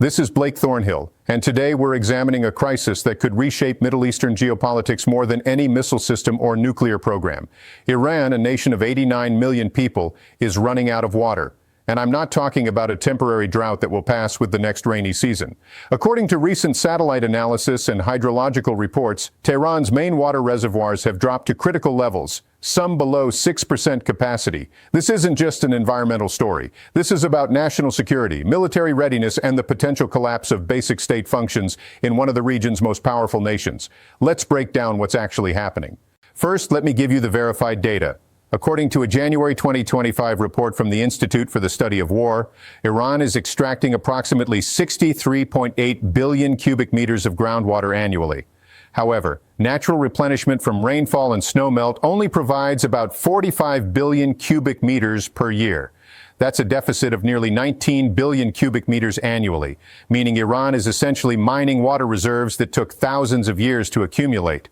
This is Blake Thornhill, and today we're examining a crisis that could reshape Middle Eastern geopolitics more than any missile system or nuclear program. Iran, a nation of 89 million people, is running out of water. And I'm not talking about a temporary drought that will pass with the next rainy season. According to recent satellite analysis and hydrological reports, Tehran's main water reservoirs have dropped to critical levels, some below 6% capacity. This isn't just an environmental story. This is about national security, military readiness, and the potential collapse of basic state functions in one of the region's most powerful nations. Let's break down what's actually happening. First, let me give you the verified data. According to a January 2025 report from the Institute for the Study of War, Iran is extracting approximately 63.8 billion cubic meters of groundwater annually. However, natural replenishment from rainfall and snowmelt only provides about 45 billion cubic meters per year. That's a deficit of nearly 19 billion cubic meters annually, meaning Iran is essentially mining water reserves that took thousands of years to accumulate.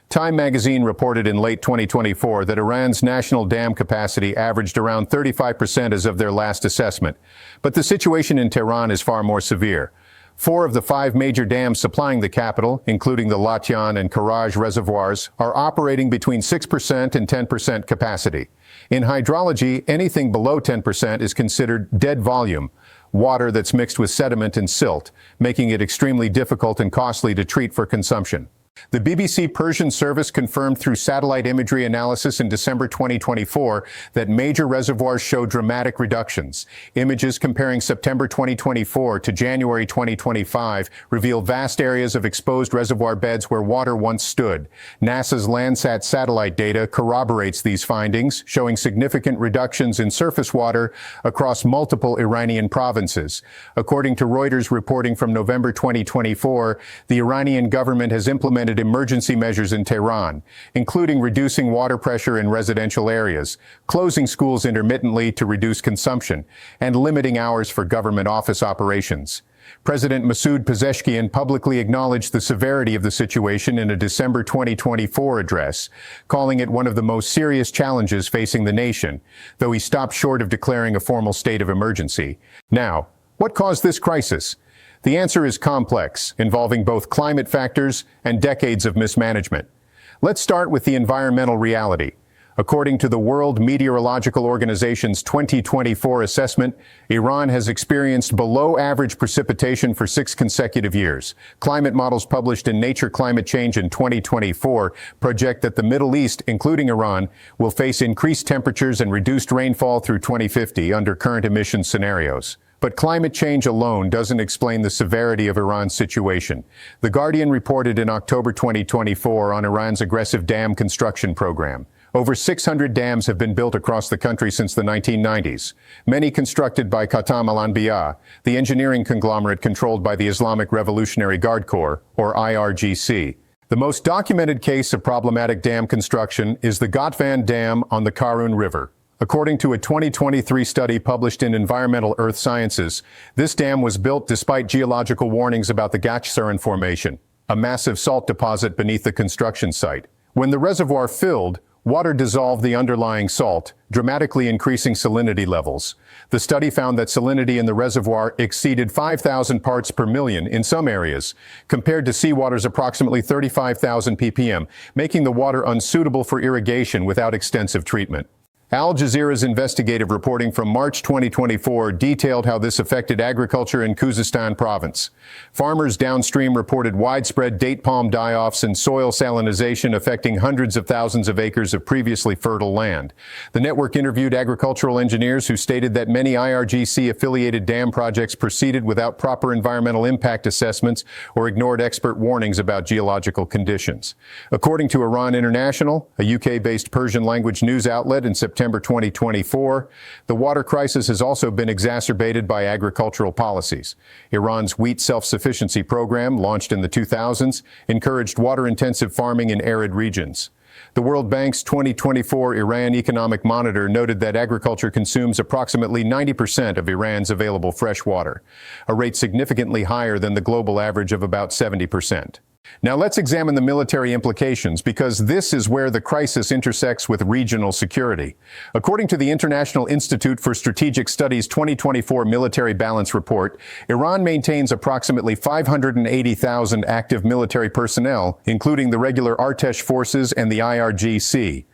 Time magazine reported in late 2024 that Iran's national dam capacity averaged around 35% as of their last assessment. But the situation in Tehran is far more severe. 4 of the 5 major dams supplying the capital, including the Latian and Karaj reservoirs, are operating between 6% and 10% capacity. In hydrology, anything below 10% is considered dead volume, water that's mixed with sediment and silt, making it extremely difficult and costly to treat for consumption. The BBC Persian service confirmed through satellite imagery analysis in December 2024 that major reservoirs show dramatic reductions. Images comparing September 2024 to January 2025 reveal vast areas of exposed reservoir beds where water once stood. NASA's Landsat satellite data corroborates these findings, showing significant reductions in surface water across multiple Iranian provinces. According to Reuters reporting from November 2024, the Iranian government has implemented emergency measures in Tehran, including reducing water pressure in residential areas, closing schools intermittently to reduce consumption, and limiting hours for government office operations. President Masoud Pezeshkian publicly acknowledged the severity of the situation in a December 2024 address, calling it one of the most serious challenges facing the nation, though he stopped short of declaring a formal state of emergency. Now, what caused this crisis? The answer is complex, involving both climate factors and decades of mismanagement. Let's start with the environmental reality. According to the World Meteorological Organization's 2024 assessment, Iran has experienced below-average precipitation for 6 consecutive years. Climate models published in Nature Climate Change in 2024 project that the Middle East, including Iran, will face increased temperatures and reduced rainfall through 2050 under current emission scenarios. But climate change alone doesn't explain the severity of Iran's situation. The Guardian reported in October 2024 on Iran's aggressive dam construction program. Over 600 dams have been built across the country since the 1990s, many constructed by Khatam al-Anbiya, the engineering conglomerate controlled by the Islamic Revolutionary Guard Corps, or IRGC. The most documented case of problematic dam construction is the Gotvan Dam on the Karun River. According to a 2023 study published in Environmental Earth Sciences, this dam was built despite geological warnings about the Gachsaran Formation, a massive salt deposit beneath the construction site. When the reservoir filled, water dissolved the underlying salt, dramatically increasing salinity levels. The study found that salinity in the reservoir exceeded 5,000 parts per million in some areas, compared to seawater's approximately 35,000 ppm, making the water unsuitable for irrigation without extensive treatment. Al Jazeera's investigative reporting from March 2024 detailed how this affected agriculture in Khuzestan province. Farmers downstream reported widespread date palm die-offs and soil salinization affecting hundreds of thousands of acres of previously fertile land. The network interviewed agricultural engineers who stated that many IRGC-affiliated dam projects proceeded without proper environmental impact assessments or ignored expert warnings about geological conditions. According to Iran International, a UK-based Persian-language news outlet, in September 2024, the water crisis has also been exacerbated by agricultural policies. Iran's wheat self-sufficiency program, launched in the 2000s, encouraged water-intensive farming in arid regions. The World Bank's 2024 Iran Economic Monitor noted that agriculture consumes approximately 90% of Iran's available fresh water, a rate significantly higher than the global average of about 70%. Now let's examine the military implications, because this is where the crisis intersects with regional security. According to the International Institute for Strategic Studies 2024 Military Balance Report, Iran maintains approximately 580,000 active military personnel, including the regular Artesh forces and the IRGC.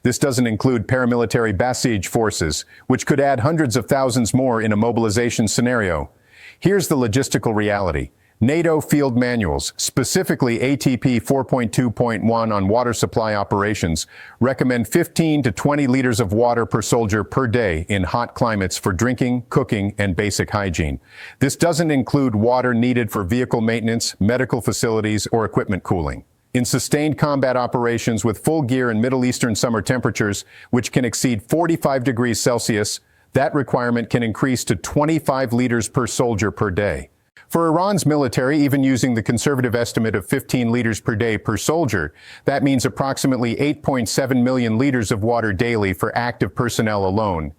This doesn't include paramilitary Basij forces, which could add hundreds of thousands more in a mobilization scenario. Here's the logistical reality. NATO field manuals, specifically ATP 4.2.1 on water supply operations, recommend 15 to 20 liters of water per soldier per day in hot climates for drinking, cooking, and basic hygiene. This doesn't include water needed for vehicle maintenance, medical facilities, or equipment cooling. In sustained combat operations with full gear in Middle Eastern summer temperatures, which can exceed 45 degrees Celsius, that requirement can increase to 25 liters per soldier per day. For Iran's military, even using the conservative estimate of 15 liters per day per soldier, that means approximately 8.7 million liters of water daily for active personnel alone.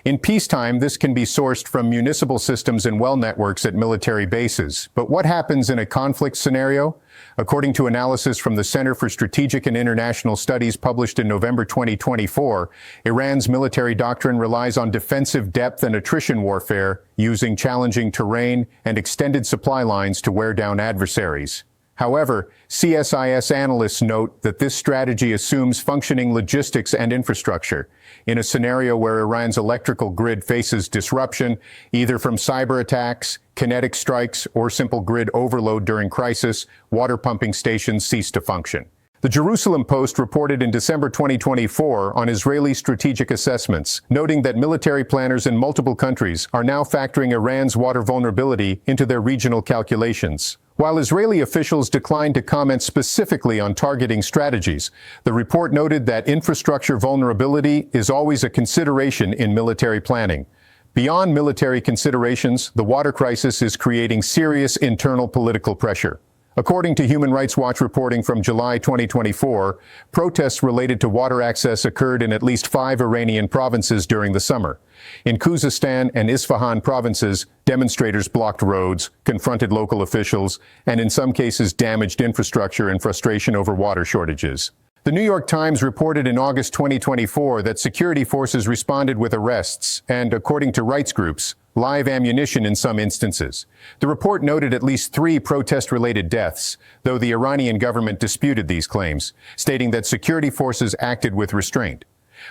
In peacetime, this can be sourced from municipal systems and well networks at military bases. But what happens in a conflict scenario? According to analysis from the Center for Strategic and International Studies published in November 2024, Iran's military doctrine relies on defensive depth and attrition warfare, using challenging terrain and extended supply lines to wear down adversaries. However, CSIS analysts note that this strategy assumes functioning logistics and infrastructure. In a scenario where Iran's electrical grid faces disruption, either from cyber attacks, kinetic strikes, or simple grid overload during crisis, water pumping stations cease to function. The Jerusalem Post reported in December 2024 on Israeli strategic assessments, noting that military planners in multiple countries are now factoring Iran's water vulnerability into their regional calculations. While Israeli officials declined to comment specifically on targeting strategies, the report noted that infrastructure vulnerability is always a consideration in military planning. Beyond military considerations, the water crisis is creating serious internal political pressure. According to Human Rights Watch reporting from July 2024, protests related to water access occurred in at least 5 Iranian provinces during the summer. In Khuzestan and Isfahan provinces, demonstrators blocked roads, confronted local officials, and in some cases damaged infrastructure in frustration over water shortages. The New York Times reported in August 2024 that security forces responded with arrests and, according to rights groups, live ammunition in some instances. The report noted at least 3 protest-related deaths, though the Iranian government disputed these claims, stating that security forces acted with restraint.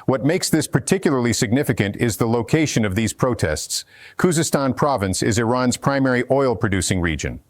What makes this particularly significant is the location of these protests. Khuzestan province is Iran's primary oil-producing region.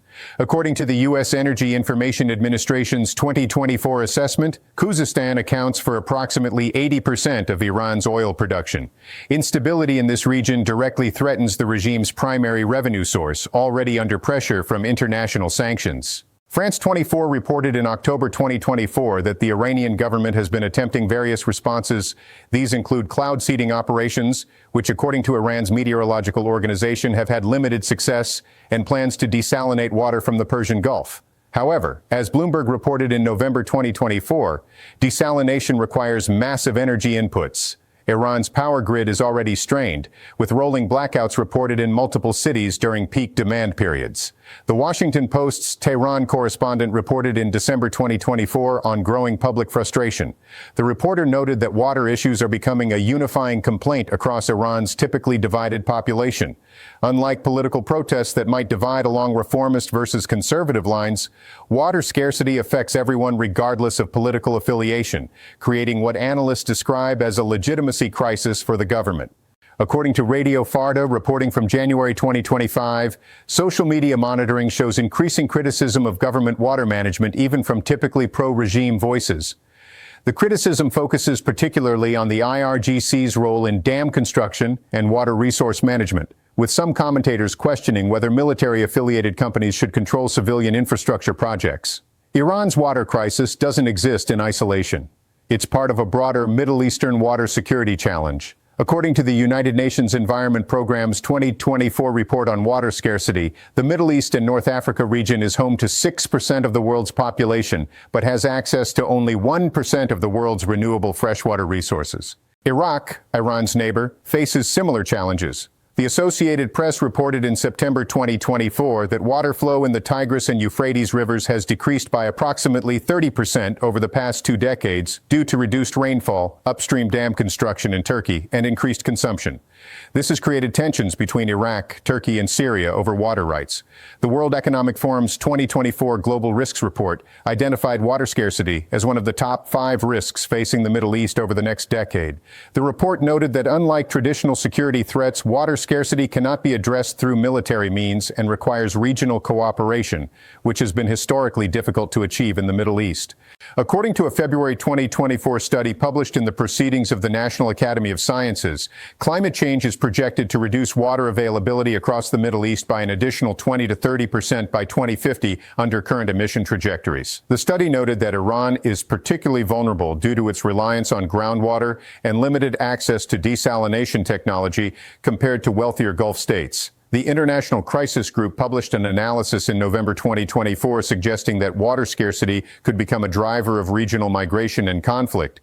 According to the U.S. Energy Information Administration's 2024 assessment, Khuzestan accounts for approximately 80% of Iran's oil production. Instability in this region directly threatens the regime's primary revenue source, already under pressure from international sanctions. France 24 reported in October 2024 that the Iranian government has been attempting various responses. These include cloud seeding operations, which according to Iran's meteorological organization have had limited success, and plans to desalinate water from the Persian Gulf. However, as Bloomberg reported in November 2024, desalination requires massive energy inputs. Iran's power grid is already strained, with rolling blackouts reported in multiple cities during peak demand periods. The Washington Post's Tehran correspondent reported in December 2024 on growing public frustration. The reporter noted that water issues are becoming a unifying complaint across Iran's typically divided population. Unlike political protests that might divide along reformist versus conservative lines, water scarcity affects everyone regardless of political affiliation, creating what analysts describe as a legitimacy crisis for the government. According to Radio Farda, reporting from January 2025, social media monitoring shows increasing criticism of government water management, even from typically pro-regime voices. The criticism focuses particularly on the IRGC's role in dam construction and water resource management, with some commentators questioning whether military-affiliated companies should control civilian infrastructure projects. Iran's water crisis doesn't exist in isolation. It's part of a broader Middle Eastern water security challenge. According to the United Nations Environment Programme's 2024 report on water scarcity, the Middle East and North Africa region is home to 6% of the world's population, but has access to only 1% of the world's renewable freshwater resources. Iraq, Iran's neighbor, faces similar challenges. The Associated Press reported in September 2024 that water flow in the Tigris and Euphrates rivers has decreased by approximately 30% over the past 2 decades due to reduced rainfall, upstream dam construction in Turkey, and increased consumption. This has created tensions between Iraq, Turkey, and Syria over water rights. The World Economic Forum's 2024 Global Risks Report identified water scarcity as one of the top 5 risks facing the Middle East over the next decade. The report noted that unlike traditional security threats, water scarcity cannot be addressed through military means and requires regional cooperation, which has been historically difficult to achieve in the Middle East. According to a February 2024 study published in the Proceedings of the National Academy of Sciences, climate change is projected to reduce water availability across the Middle East by an additional 20 to 30% by 2050 under current emission trajectories. The study noted that Iran is particularly vulnerable due to its reliance on groundwater and limited access to desalination technology compared to wealthier Gulf states. The International Crisis Group published an analysis in November 2024 suggesting that water scarcity could become a driver of regional migration and conflict.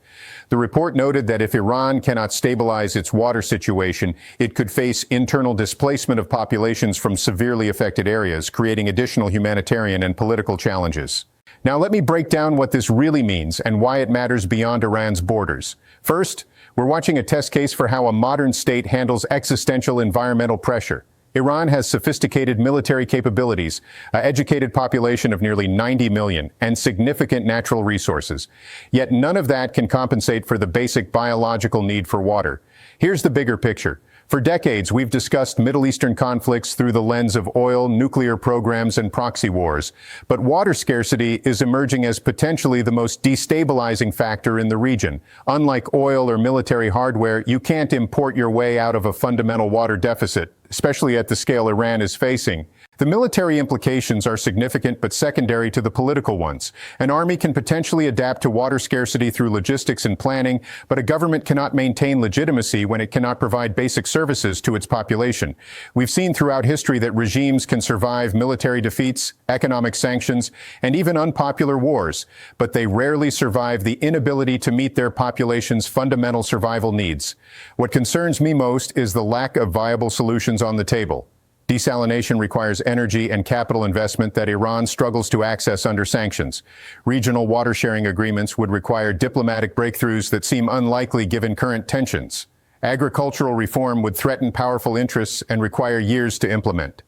The report noted that if Iran cannot stabilize its water situation, it could face internal displacement of populations from severely affected areas, creating additional humanitarian and political challenges. Now let me break down what this really means and why it matters beyond Iran's borders. First, we're watching a test case for how a modern state handles existential environmental pressure. Iran has sophisticated military capabilities, an educated population of nearly 90 million, and significant natural resources. Yet none of that can compensate for the basic biological need for water. Here's the bigger picture. For decades, we've discussed Middle Eastern conflicts through the lens of oil, nuclear programs, and proxy wars. But water scarcity is emerging as potentially the most destabilizing factor in the region. Unlike oil or military hardware, you can't import your way out of a fundamental water deficit, especially at the scale Iran is facing. The military implications are significant but secondary to the political ones. An army can potentially adapt to water scarcity through logistics and planning, but a government cannot maintain legitimacy when it cannot provide basic services to its population. We've seen throughout history that regimes can survive military defeats, economic sanctions, and even unpopular wars, but they rarely survive the inability to meet their population's fundamental survival needs. What concerns me most is the lack of viable solutions on the table. Desalination requires energy and capital investment that Iran struggles to access under sanctions. Regional water-sharing agreements would require diplomatic breakthroughs that seem unlikely given current tensions. Agricultural reform would threaten powerful interests and require years to implement.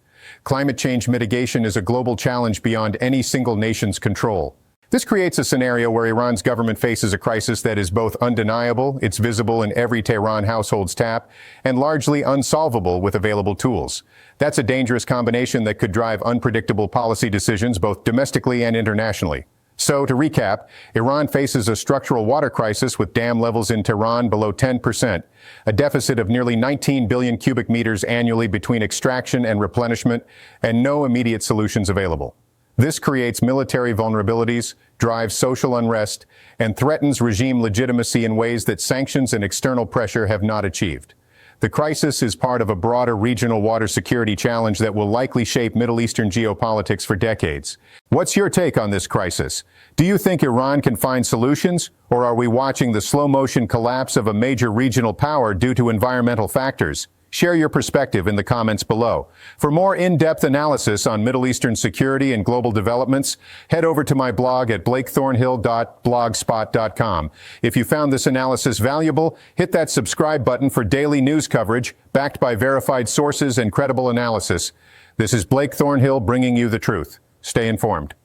Climate change mitigation is a global challenge beyond any single nation's control. This creates a scenario where Iran's government faces a crisis that is both undeniable, it's visible in every Tehran household's tap, and largely unsolvable with available tools. That's a dangerous combination that could drive unpredictable policy decisions both domestically and internationally. So, to recap, Iran faces a structural water crisis with dam levels in Tehran below 10%, a deficit of nearly 19 billion cubic meters annually between extraction and replenishment, and no immediate solutions available. This creates military vulnerabilities, drives social unrest, and threatens regime legitimacy in ways that sanctions and external pressure have not achieved. The crisis is part of a broader regional water security challenge that will likely shape Middle Eastern geopolitics for decades. What's your take on this crisis? Do you think Iran can find solutions, or are we watching the slow-motion collapse of a major regional power due to environmental factors? Share your perspective in the comments below. For more in-depth analysis on Middle Eastern security and global developments, head over to my blog at blakethornhill.blogspot.com. If you found this analysis valuable, hit that subscribe button for daily news coverage backed by verified sources and credible analysis. This is Blake Thornhill bringing you the truth. Stay informed.